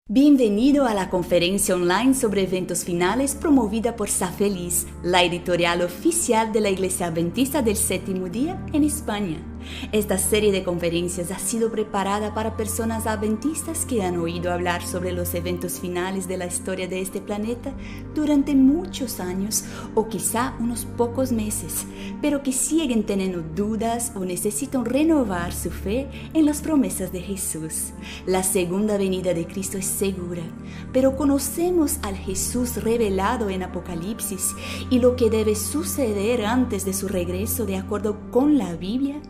Bienvenido a la conferencia online sobre eventos finales promovida por Safeliz, la editorial oficial de la Iglesia Adventista del Séptimo Día en España. Esta serie de conferencias ha sido preparada para personas adventistas que han oído hablar sobre los eventos finales de la historia de este planeta durante muchos años o quizá unos pocos meses, pero que siguen teniendo dudas o necesitan renovar su fe en las promesas de Jesús. La segunda venida de Cristo es segura, pero conocemos al Jesús revelado en Apocalipsis y lo que debe suceder antes de su regreso de acuerdo con la Biblia.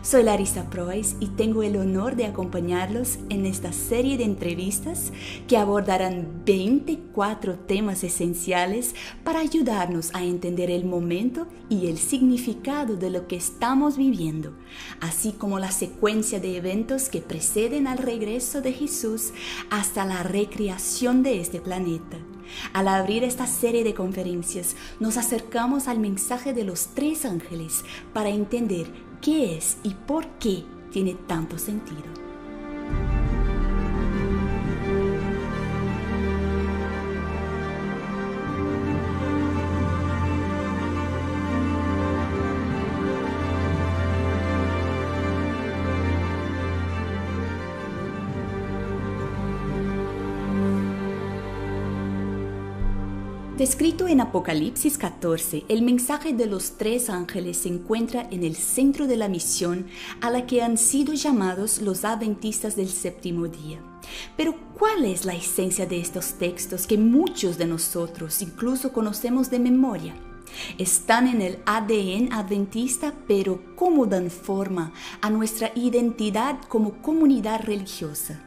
Soy Larissa Preuss y tengo el honor de acompañarlos en esta serie de entrevistas que abordarán 24 temas esenciales para ayudarnos a entender el momento y el significado de lo que estamos viviendo, así como la secuencia de eventos que preceden al regreso de Jesús hasta la recreación de este planeta. Al abrir esta serie de conferencias, nos acercamos al mensaje de los tres ángeles para entender qué es y por qué tiene tanto sentido. Descrito en Apocalipsis 14, el mensaje de los tres ángeles se encuentra en el centro de la misión a la que han sido llamados los adventistas del séptimo día. Pero, ¿cuál es la esencia de estos textos que muchos de nosotros incluso conocemos de memoria? Están en el ADN adventista, pero ¿cómo dan forma a nuestra identidad como comunidad religiosa?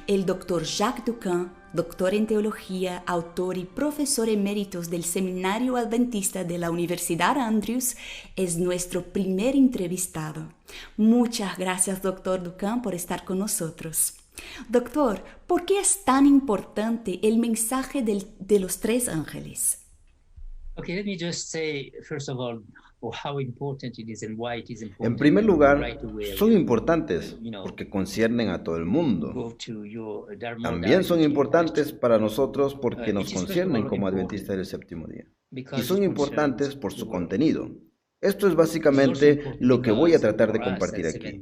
El Dr. Jacques Doukhan, doctor en teología, autor y profesor eméritos del Seminario Adventista de la Universidad Andrews, es nuestro primer entrevistado. Muchas gracias, Dr. Doukhan, por estar con nosotros. Doctor, ¿por qué es tan importante el mensaje de los tres ángeles? Okay, let me just say, first of all, how important it is and why it is important. En primer lugar, son importantes porque conciernen a todo el mundo. También son importantes para nosotros porque nos conciernen como adventistas del séptimo día. Y son importantes por su contenido. Esto es básicamente lo que voy a tratar de compartir aquí.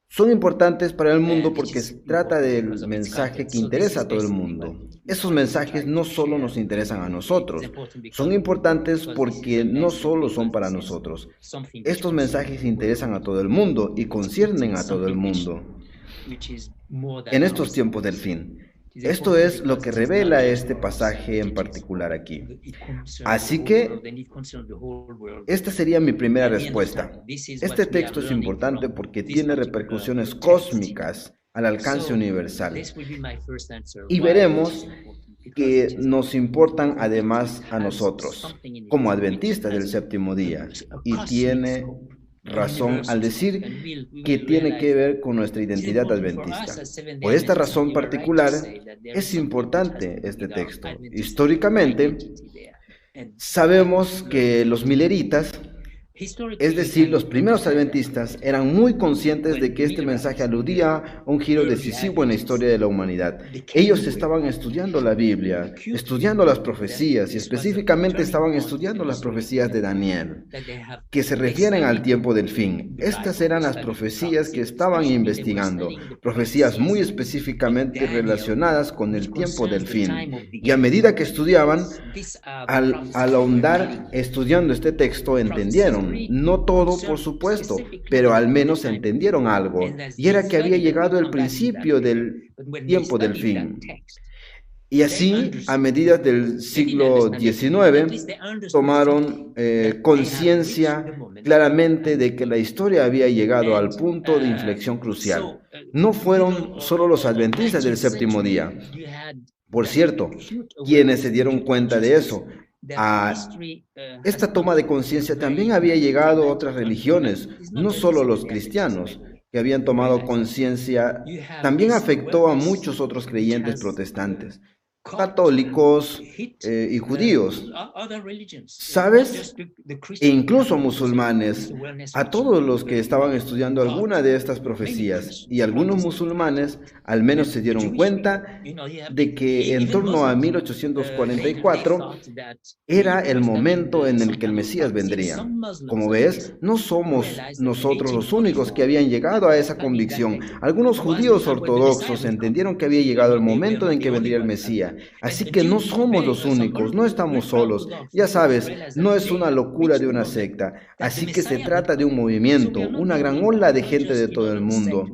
Son importantes para el mundo porque se trata del mensaje que interesa a todo el mundo. Esos mensajes no solo nos interesan a nosotros, son importantes porque no solo son para nosotros. Estos mensajes interesan a todo el mundo y conciernen a todo el mundo en estos tiempos del fin. Esto es lo que revela este pasaje en particular aquí. Así que, esta sería mi primera respuesta. Este texto es importante porque tiene repercusiones cósmicas al alcance universal. Y veremos que nos importan además a nosotros, como adventistas del séptimo día, y tiene razón al decir que tiene que ver con nuestra identidad adventista. Por esta razón particular, es importante este texto. Históricamente, sabemos que los mileritas, es decir, los primeros adventistas, eran muy conscientes de que este mensaje aludía a un giro decisivo en la historia de la humanidad. Ellos estaban estudiando la Biblia, estudiando las profecías, y específicamente estaban estudiando las profecías de Daniel, que se refieren al tiempo del fin. Estas eran las profecías que estaban investigando, profecías muy específicamente relacionadas con el tiempo del fin. Y a medida que estudiaban, al ahondar estudiando este texto, entendieron. No todo, por supuesto, pero al menos entendieron algo, y era que había llegado el principio del tiempo del fin. Y así, a medida del siglo XIX, tomaron conciencia claramente de que la historia había llegado al punto de inflexión crucial. No fueron solo los adventistas del séptimo día, por cierto, quienes se dieron cuenta de eso. A esta toma de conciencia también había llegado a otras religiones, no solo los cristianos, que habían tomado conciencia, también afectó a muchos otros creyentes protestantes. católicos y judíos, ¿sabes? E incluso musulmanes, a todos los que estaban estudiando alguna de estas profecías, y algunos musulmanes al menos se dieron cuenta de que en torno a 1844 era el momento en el que el Mesías vendría. Como ves, no somos nosotros los únicos que habían llegado a esa convicción. Algunos judíos ortodoxos entendieron que había llegado el momento en que vendría el Mesías. Así que no somos los únicos, no estamos solos. Ya sabes, no es una locura de una secta. Así que se trata de un movimiento, una gran ola de gente de todo el mundo.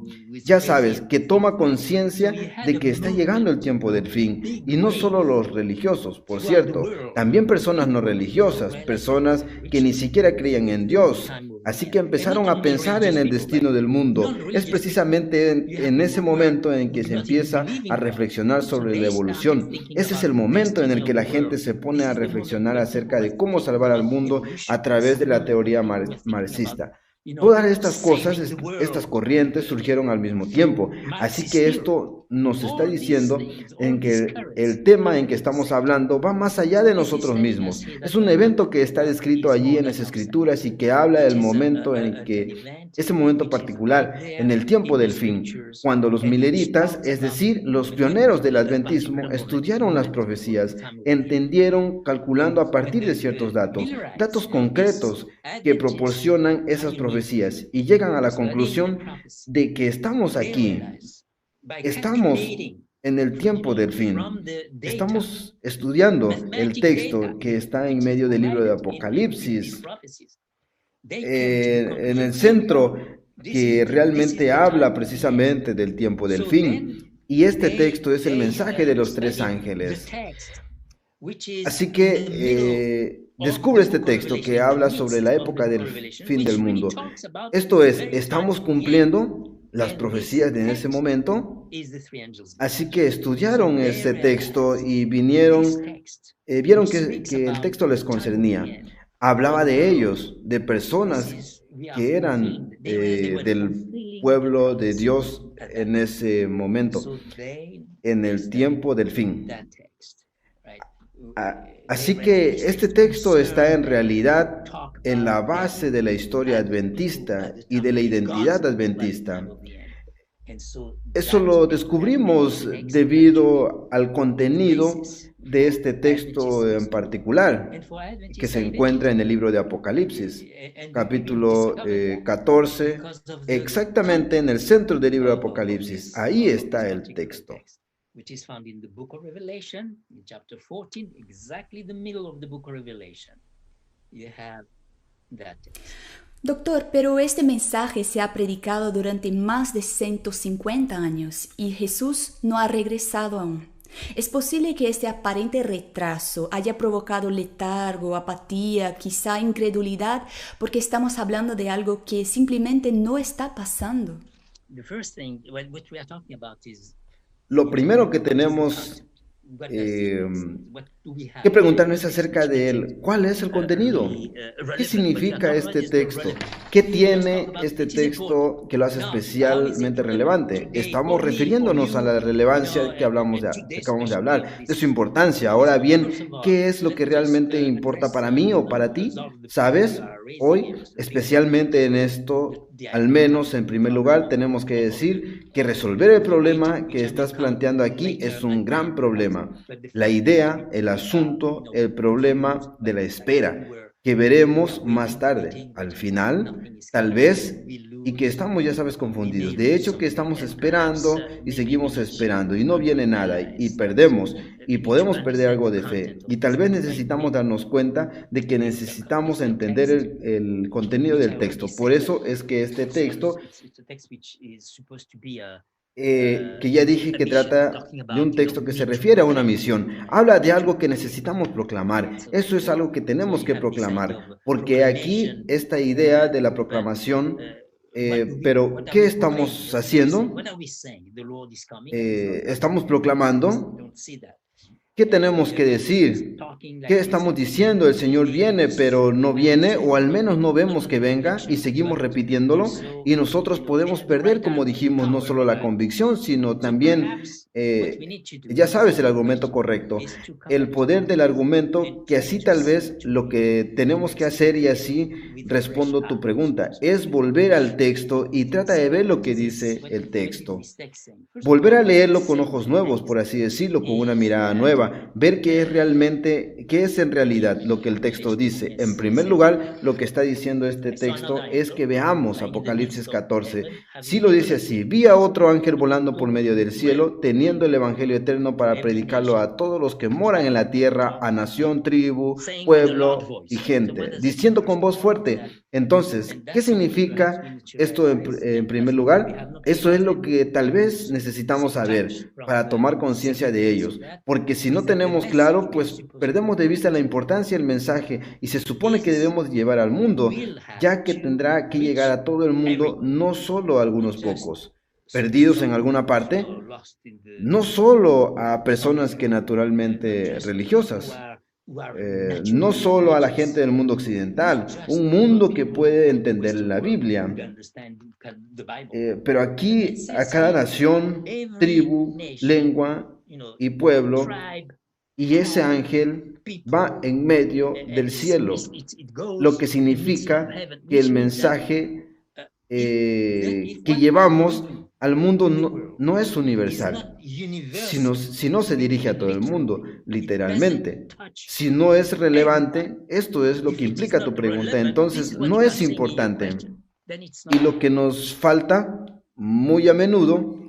Ya sabes, que toma conciencia de que está llegando el tiempo del fin. Y no solo los religiosos, por cierto, también personas no religiosas, personas que ni siquiera creían en Dios. Así que empezaron a pensar en el destino del mundo. Es precisamente en ese momento en que se empieza a reflexionar sobre la evolución. Ese es el momento en el que la gente se pone a reflexionar acerca de cómo salvar al mundo a través de la teoría marxista. Todas estas cosas, estas corrientes surgieron al mismo tiempo. Así que esto nos está diciendo en que el tema en que estamos hablando va más allá de nosotros mismos. Es un evento que está descrito allí en las Escrituras y que habla del momento en que, ese momento particular, en el tiempo del fin, cuando los mileritas, es decir, los pioneros del adventismo, estudiaron las profecías, entendieron calculando a partir de ciertos datos concretos que proporcionan esas profecías y llegan a la conclusión de que estamos aquí, estamos en el tiempo del fin. Estamos estudiando el texto que está en medio del libro de Apocalipsis, en el centro que realmente habla precisamente del tiempo del fin. Y este texto es el mensaje de los tres ángeles. Así que descubre este texto que habla sobre la época del fin del mundo. Esto es, estamos cumpliendo las profecías de ese momento. Así que estudiaron ese texto y vieron que el texto les concernía. Hablaba de ellos, de personas que eran del pueblo de Dios en ese momento, en el tiempo del fin. Así que este texto está en realidad en la base de la historia adventista y de la identidad adventista. Eso lo descubrimos debido al contenido de este texto en particular, que se encuentra en el libro de Apocalipsis, capítulo 14, exactamente en el centro del libro de Apocalipsis. Ahí está el texto. Which is found in the book of Revelation, in chapter 14, exactly the middle of the book of Revelation. You have that text. Doctor, pero este mensaje se ha predicado durante más de 150 años y Jesús no ha regresado aún. ¿Es posible que este aparente retraso haya provocado letargo, apatía, quizá incredulidad, porque estamos hablando de algo que simplemente no está pasando? The first thing what we are talking about is lo primero que tenemos que preguntarnos es acerca de él. ¿Cuál es el contenido? ¿Qué significa este texto? ¿Qué tiene este texto que lo hace especialmente relevante? Estamos refiriéndonos a la relevancia que acabamos de hablar, de su importancia. Ahora bien, ¿qué es lo que realmente importa para mí o para ti? ¿Sabes? Hoy, especialmente en esto, al menos en primer lugar, tenemos que decir que resolver el problema que estás planteando aquí es un gran problema. La idea, el asunto, el problema de la espera, que veremos más tarde, al final, tal vez, y que estamos, ya sabes, confundidos. De hecho, que estamos esperando y seguimos esperando y no viene nada y perdemos y podemos perder algo de fe. Y tal vez necesitamos darnos cuenta de que necesitamos entender el contenido del texto. Por eso es que este texto que ya dije que trata de un texto que se refiere a una misión, habla de algo que necesitamos proclamar. Eso es algo que tenemos que proclamar, porque aquí esta idea de la proclamación, pero ¿qué estamos haciendo? Estamos proclamando. ¿Qué tenemos que decir? ¿Qué estamos diciendo? El Señor viene, pero no viene, o al menos no vemos que venga, y seguimos repitiéndolo, y nosotros podemos perder, como dijimos, no solo la convicción, sino también ya sabes el argumento correcto, el poder del argumento, que así tal vez lo que tenemos que hacer, y así respondo tu pregunta, es volver al texto y trata de ver lo que dice el texto. Volver a leerlo con ojos nuevos, por así decirlo, con una mirada nueva, ver qué es en realidad lo que el texto dice. En primer lugar, lo que está diciendo este texto es que veamos Apocalipsis 14. Sí lo dice así: vi a otro ángel volando por medio del cielo, teniendo el evangelio eterno para predicarlo a todos los que moran en la tierra, a nación, tribu, pueblo y gente, diciendo con voz fuerte. Entonces, ¿qué significa esto en primer lugar? Eso es lo que tal vez necesitamos saber para tomar conciencia de ellos, porque si no tenemos claro, pues perdemos de vista la importancia del mensaje, y se supone que debemos llevar al mundo, ya que tendrá que llegar a todo el mundo, no solo a algunos pocos perdidos en alguna parte, no solo a personas que naturalmente religiosas, no solo a la gente del mundo occidental, un mundo que puede entender la Biblia, pero aquí a cada nación, tribu, lengua y pueblo, y ese ángel va en medio del cielo, lo que significa que el mensaje que llevamos al mundo no es universal, si no se dirige a todo el mundo, literalmente. Si no es relevante, esto es lo que implica tu pregunta, entonces no es importante. Y lo que nos falta muy a menudo,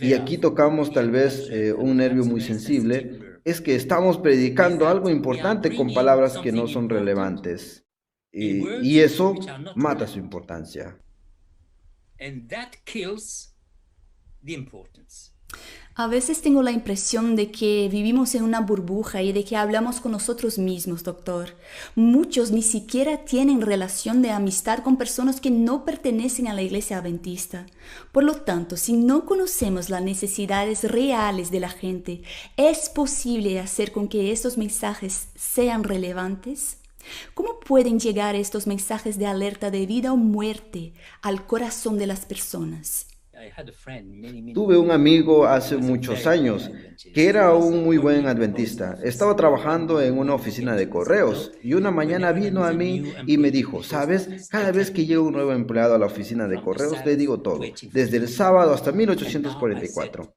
y aquí tocamos tal vez un nervio muy sensible, es que estamos predicando algo importante con palabras que no son relevantes. Y eso mata su importancia. A veces tengo la impresión de que vivimos en una burbuja y de que hablamos con nosotros mismos, doctor. Muchos ni siquiera tienen relación de amistad con personas que no pertenecen a la Iglesia Adventista. Por lo tanto, si no conocemos las necesidades reales de la gente, ¿es posible hacer con que estos mensajes sean relevantes? ¿Cómo pueden llegar estos mensajes de alerta de vida o muerte al corazón de las personas? Tuve un amigo hace muchos años que era un muy buen adventista. Estaba trabajando en una oficina de correos y una mañana vino a mí y me dijo: ¿sabes? Cada vez que llega un nuevo empleado a la oficina de correos le digo todo, desde el sábado hasta 1844.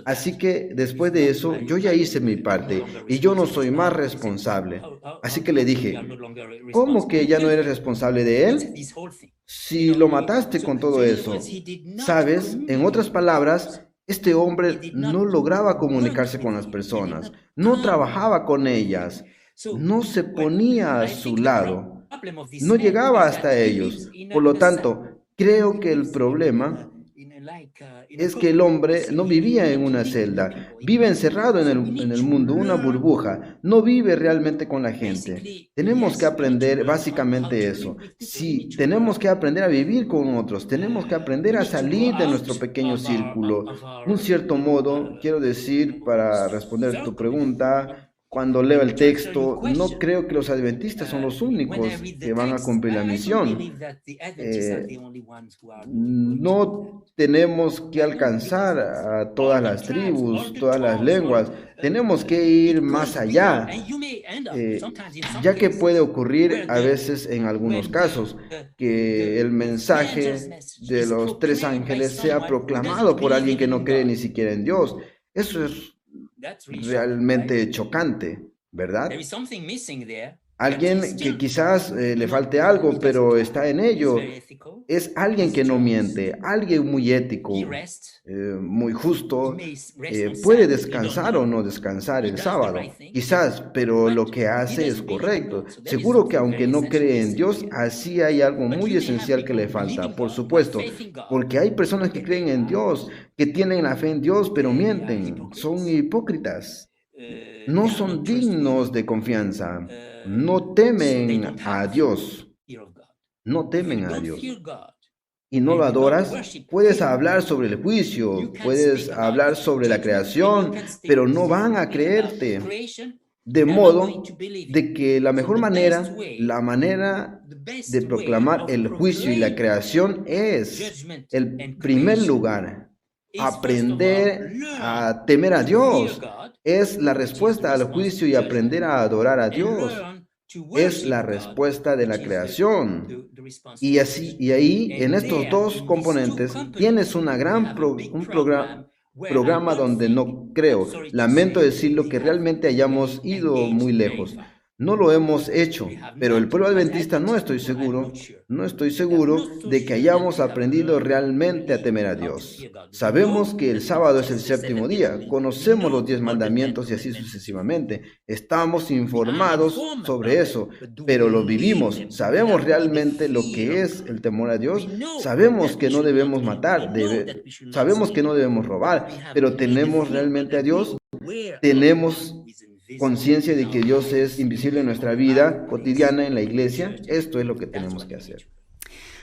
Así que después de eso yo ya hice mi parte y yo no soy más responsable. Así que le dije: ¿cómo que ya no eres responsable de él? Si lo mataste con todo eso. ¿Sabes? En otras palabras, este hombre no lograba comunicarse con las personas, no trabajaba con ellas, no se ponía a su lado, no llegaba hasta ellos. Por lo tanto, creo que el problema es que el hombre no vivía en una celda, vive encerrado en el mundo, una burbuja, no vive realmente con la gente. Tenemos que aprender básicamente eso. Sí, tenemos que aprender a vivir con otros, tenemos que aprender a salir de nuestro pequeño círculo. Un cierto modo, quiero decir, para responder tu pregunta, cuando leo el texto, no creo que los adventistas son los únicos que van a cumplir la misión. No tenemos que alcanzar a todas las tribus, todas las lenguas. Tenemos que ir más allá, ya que puede ocurrir a veces en algunos casos que el mensaje de los tres ángeles sea proclamado por alguien que no cree ni siquiera en Dios. Eso es realmente chocante, ¿verdad? Alguien que quizás le falte algo, pero está en ello, es alguien que no miente, alguien muy ético, muy justo, puede descansar o no descansar el sábado, quizás, pero lo que hace es correcto. Seguro que aunque no cree en Dios, así hay algo muy esencial que le falta, por supuesto, porque hay personas que creen en Dios, que tienen la fe en Dios, pero mienten, son hipócritas. No son dignos de confianza, no temen a Dios, no temen a Dios. Y no lo adoras, puedes hablar sobre el juicio, puedes hablar sobre la creación, pero no van a creerte. De modo de que la mejor manera, la manera de proclamar el juicio y la creación es el primer lugar. aprender a temer a Dios. Es la respuesta al juicio y aprender a adorar a Dios. Es la respuesta de la creación. Y ahí, en estos dos componentes, tienes un programa donde no creo. Lamento decirlo que realmente hayamos ido muy lejos. No lo hemos hecho, pero el pueblo adventista no estoy seguro de que hayamos aprendido realmente a temer a Dios. Sabemos que el sábado es el séptimo día, conocemos los 10 mandamientos y así sucesivamente. Estamos informados sobre eso, pero lo vivimos. Sabemos realmente lo que es el temor a Dios. Sabemos que no debemos matar, sabemos que no debemos robar, pero ¿tenemos realmente a Dios? ¿Tenemos conciencia de que Dios es invisible en nuestra vida cotidiana en la iglesia? Esto es lo que tenemos que hacer.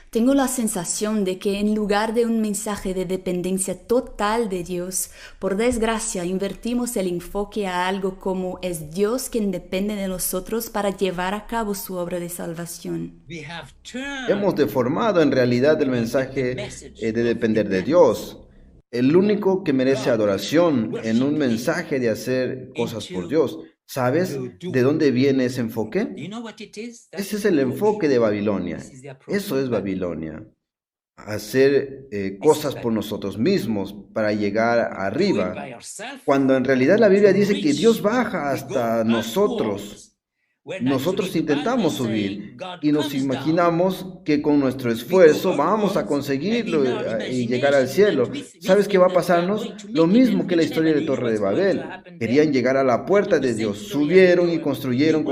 Tengo la sensación de que en lugar de un mensaje de dependencia total de Dios, por desgracia invertimos el enfoque a algo como es Dios quien depende de nosotros para llevar a cabo su obra de salvación. Hemos deformado en realidad el mensaje de depender de Dios. El único que merece adoración en un mensaje de hacer cosas por Dios. ¿Sabes de dónde viene ese enfoque? Ese es el enfoque de Babilonia. Eso es Babilonia. Hacer cosas por nosotros mismos para llegar arriba. Cuando en realidad la Biblia dice que Dios baja hasta nosotros. Nosotros intentamos subir y nos imaginamos que con nuestro esfuerzo vamos a conseguirlo y llegar al cielo. ¿Sabes qué va a pasarnos? Lo mismo que la historia de Torre de Babel. Querían llegar a la puerta de Dios. Subieron y construyeron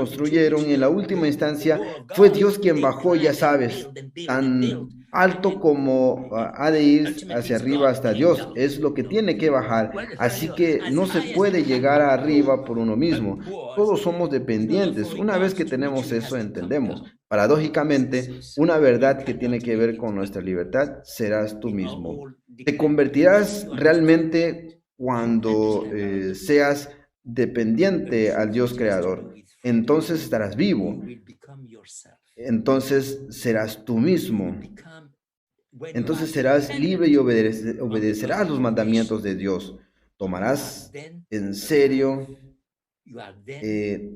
y en la última instancia fue Dios quien bajó, ya sabes, tan alto como ha de ir hacia arriba hasta Dios. Es lo que tiene que bajar. Así que no se puede llegar arriba por uno mismo. Todos somos dependientes. Una vez que tenemos eso, entendemos. Paradójicamente, una verdad que tiene que ver con nuestra libertad, serás tú mismo. Te convertirás realmente cuando seas dependiente al Dios creador. Entonces estarás vivo. Entonces serás tú mismo. Entonces serás libre y obedecerás los mandamientos de Dios. Tomarás en serio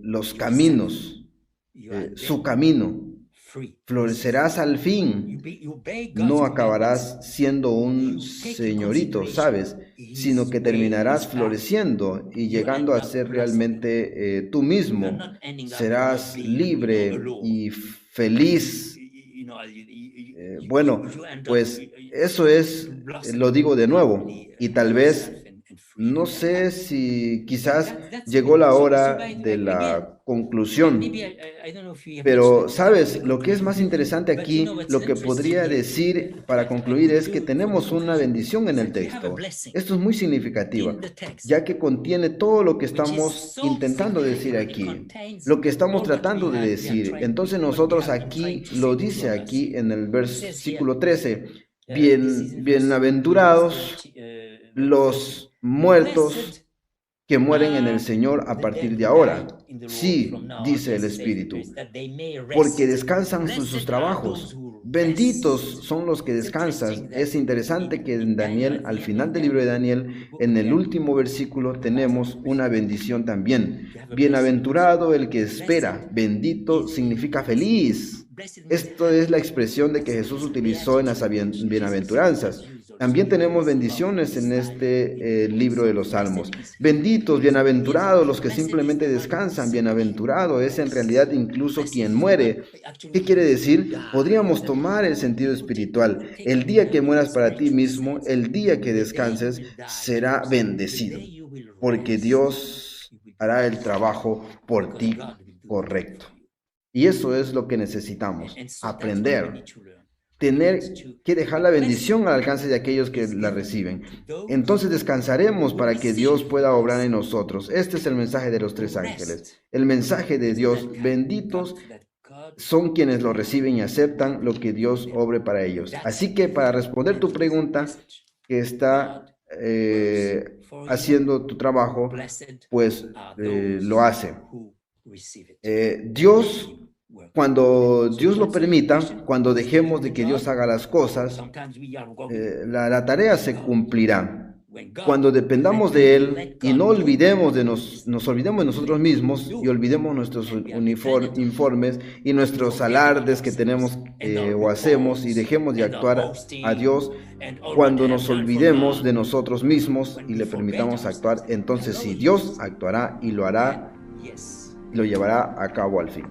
los caminos, su camino. Florecerás al fin. No acabarás siendo un señorito, ¿sabes? Sino que terminarás floreciendo y llegando a ser realmente tú mismo. Serás libre y feliz. Bueno, pues eso es, lo digo de nuevo, y tal vez, no sé si quizás llegó la hora de la conclusión, pero sabes, lo que es más interesante aquí, lo que podría decir para concluir es que tenemos una bendición en el texto. Esto es muy significativo, ya que contiene todo lo que estamos intentando decir aquí, lo que estamos tratando de decir. Entonces nosotros aquí, lo dice aquí en el versículo 13, bienaventurados los muertos que mueren en el Señor a partir de ahora. Sí, dice el Espíritu, porque descansan sus trabajos. Benditos son los que descansan. Es interesante que en Daniel, al final del libro de Daniel, en el último versículo, tenemos una bendición también. Bienaventurado el que espera. Bendito significa feliz. Esto es la expresión de que Jesús utilizó en las bienaventuranzas. También tenemos bendiciones en este libro de los Salmos. Benditos, bienaventurados los que simplemente descansan. Bienaventurado es en realidad incluso quien muere. ¿Qué quiere decir? Podríamos tomar el sentido espiritual. El día que mueras para ti mismo, el día que descanses, será bendecido, porque Dios hará el trabajo por ti correcto. Y eso es lo que necesitamos, aprender. Tener que dejar la bendición al alcance de aquellos que la reciben. Entonces descansaremos para que Dios pueda obrar en nosotros. Este es el mensaje de los 3 ángeles. El mensaje de Dios, benditos son quienes lo reciben y aceptan lo que Dios obre para ellos. Así que para responder tu pregunta que está haciendo tu trabajo, pues lo hace. Dios, cuando Dios lo permita, cuando dejemos de que Dios haga las cosas, la tarea se cumplirá. Cuando dependamos de Él y no olvidemos nos olvidemos de nosotros mismos y olvidemos nuestros informes y nuestros alardes que tenemos o hacemos y dejemos de actuar a Dios, cuando nos olvidemos de nosotros mismos y le permitamos actuar, entonces sí, Dios actuará y lo hará, lo llevará a cabo al fin.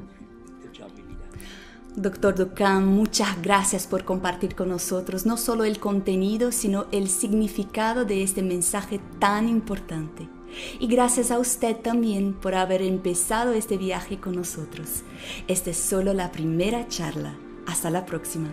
Doctor Duncan, muchas gracias por compartir con nosotros no solo el contenido, sino el significado de este mensaje tan importante. Y gracias a usted también por haber empezado este viaje con nosotros. Esta es solo la primera charla. Hasta la próxima.